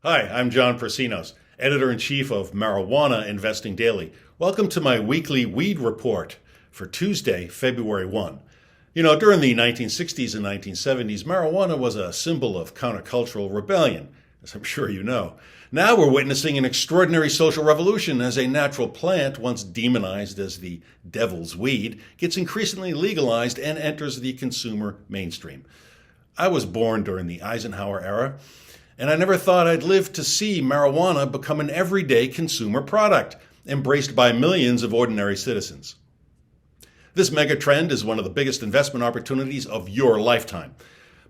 Hi, I'm John Prasinos, Editor-in-Chief of Marijuana Investing Daily. Welcome to my weekly weed report for Tuesday, February 1. During the 1960s and 1970s, marijuana was a symbol of countercultural rebellion, as I'm sure you know. Now we're witnessing an extraordinary social revolution as a natural plant, once demonized as the devil's weed, gets increasingly legalized and enters the consumer mainstream. I was born during the Eisenhower era, and I never thought I'd live to see marijuana become an everyday consumer product, embraced by millions of ordinary citizens. This megatrend is one of the biggest investment opportunities of your lifetime.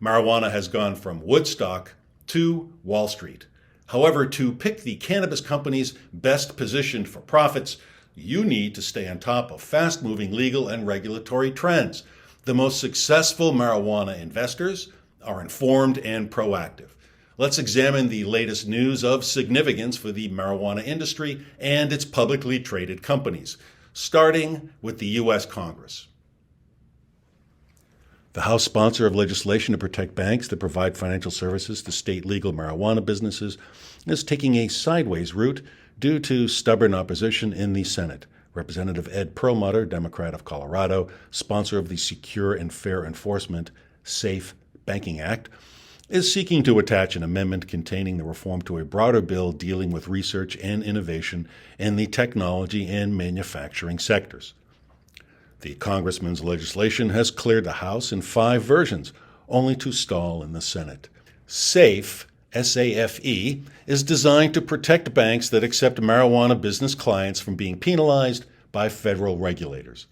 Marijuana has gone from Woodstock to Wall Street. However, to pick the cannabis companies best positioned for profits, you need to stay on top of fast-moving legal and regulatory trends. The most successful marijuana investors are informed and proactive. Let's examine the latest news of significance for the marijuana industry and its publicly traded companies, starting with the U.S. Congress. The House sponsor of legislation to protect banks that provide financial services to state legal marijuana businesses is taking a sideways route due to stubborn opposition in the Senate. Representative Ed Perlmutter, Democrat of Colorado, sponsor of the Secure and Fair Enforcement SAFE Banking Act, is seeking to attach an amendment containing the reform to a broader bill dealing with research and innovation in the technology and manufacturing sectors. The congressman's legislation has cleared the House in 5 versions, only to stall in the Senate. SAFE, S-A-F-E, is designed to protect banks that accept marijuana business clients from being penalized by federal regulators.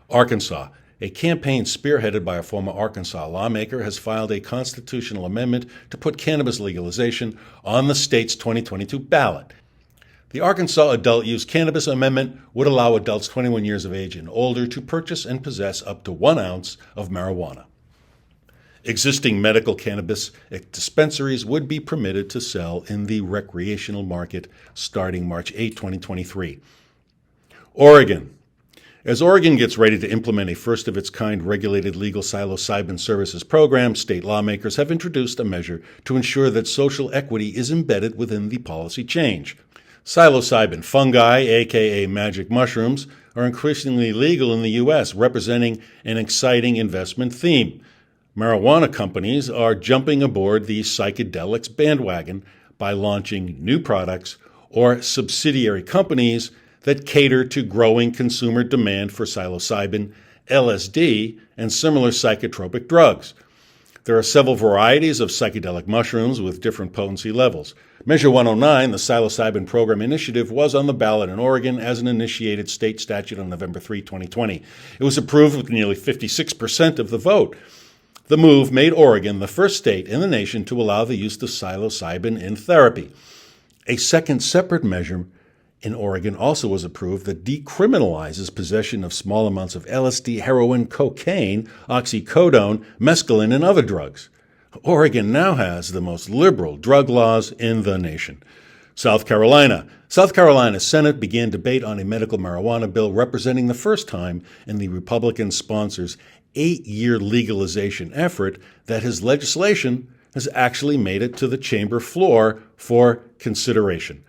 Arkansas. A campaign spearheaded by a former Arkansas lawmaker has filed a constitutional amendment to put cannabis legalization on the state's 2022 ballot. The Arkansas Adult Use Cannabis Amendment would allow adults 21 years of age and older to purchase and possess up to 1 ounce of marijuana. Existing medical cannabis dispensaries would be permitted to sell in the recreational market starting March 8, 2023. Oregon. As Oregon gets ready to implement a first-of-its-kind regulated legal psilocybin services program, state lawmakers have introduced a measure to ensure that social equity is embedded within the policy change. Psilocybin fungi, aka magic mushrooms, are increasingly legal in the U.S., representing an exciting investment theme. Marijuana companies are jumping aboard the psychedelics bandwagon by launching new products or subsidiary companies that cater to growing consumer demand for psilocybin, LSD, and similar psychotropic drugs. There are several varieties of psychedelic mushrooms with different potency levels. Measure 109, the Psilocybin Program Initiative, was on the ballot in Oregon as an initiated state statute on November 3, 2020. It was approved with nearly 56% of the vote. The move made Oregon the first state in the nation to allow the use of psilocybin in therapy. A second separate measure in Oregon also was approved that decriminalizes possession of small amounts of LSD, heroin, cocaine, oxycodone, mescaline, and other drugs. Oregon now has the most liberal drug laws in the nation. South Carolina. South Carolina's Senate began debate on a medical marijuana bill representing the first time in the Republican sponsor's 8-year legalization effort that his legislation has actually made it to the chamber floor for consideration.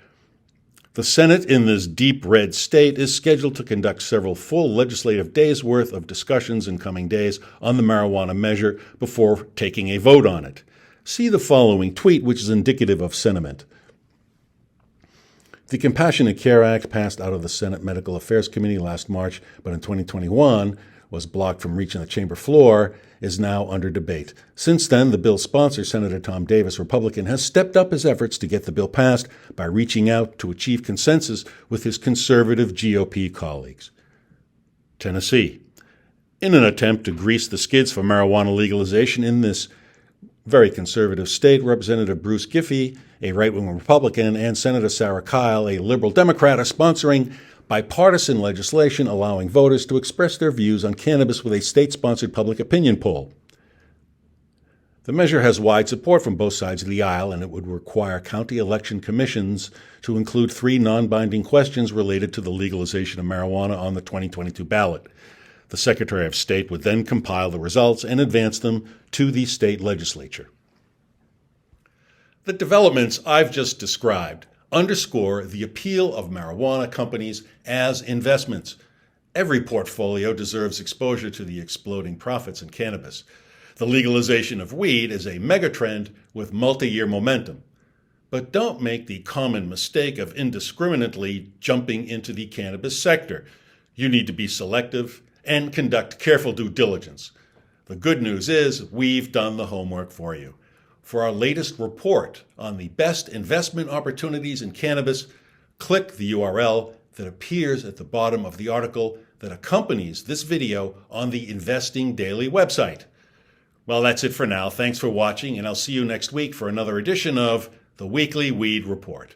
The Senate in this deep red state is scheduled to conduct several full legislative days' worth of discussions in coming days on the marijuana measure before taking a vote on it. See the following tweet, which is indicative of sentiment. The Compassionate Care Act passed out of the Senate Medical Affairs Committee last March, but in 2021 was blocked from reaching the chamber floor, is now under debate. Since then, the bill's sponsor, Senator Tom Davis, Republican, has stepped up his efforts to get the bill passed by reaching out to achieve consensus with his conservative GOP colleagues. Tennessee. In an attempt to grease the skids for marijuana legalization in this very conservative state, Representative Bruce Giffey, a right-wing Republican, and Senator Sarah Kyle, a liberal Democrat, are sponsoring bipartisan legislation allowing voters to express their views on cannabis with a state-sponsored public opinion poll. The measure has wide support from both sides of the aisle, and it would require county election commissions to include 3 non-binding questions related to the legalization of marijuana on the 2022 ballot. The Secretary of State would then compile the results and advance them to the state legislature. The developments I've just described underscore the appeal of marijuana companies as investments. Every portfolio deserves exposure to the exploding profits in cannabis. The legalization of weed is a megatrend with multi-year momentum. But don't make the common mistake of indiscriminately jumping into the cannabis sector. You need to be selective and conduct careful due diligence. The good news is we've done the homework for you. For our latest report on the best investment opportunities in cannabis, click the URL that appears at the bottom of the article that accompanies this video on the Investing Daily website. Well, that's it for now. Thanks for watching, and I'll see you next week for another edition of the Weekly Weed Report.